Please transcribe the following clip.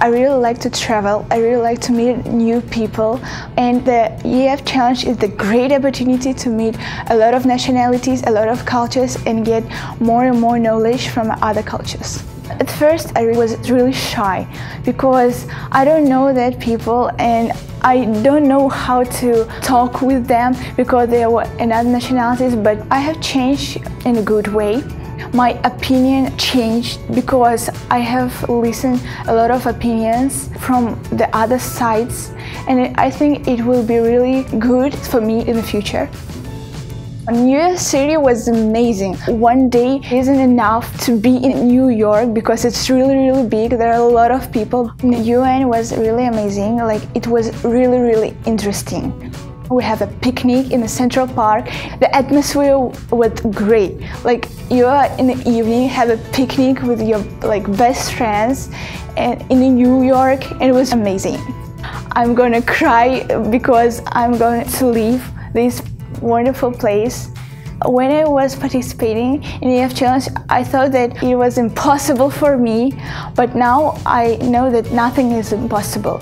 I really like to travel, I really like to meet new people, and the EF Challenge is the great opportunity to meet a lot of nationalities, a lot of cultures, and get more and more knowledge from other cultures. At first I was really shy because I don't know that people and I don't know how to talk with them because they were in other nationalities, but I have changed in a good way. My opinion changed because I have listened a lot of opinions from the other sides, and I think it will be really good for me in the future. New York City was amazing. One day isn't enough to be in New York because it's really big. There are a lot of people. The UN was really amazing. Like, it was really interesting. We have a picnic in the Central Park. The atmosphere was great. Like, you are in the evening, have a picnic with your best friends and in New York, and it was amazing. I'm gonna cry because I'm going to leave this wonderful place. When I was participating in the EF Challenge, I thought that it was impossible for me, but now I know that nothing is impossible.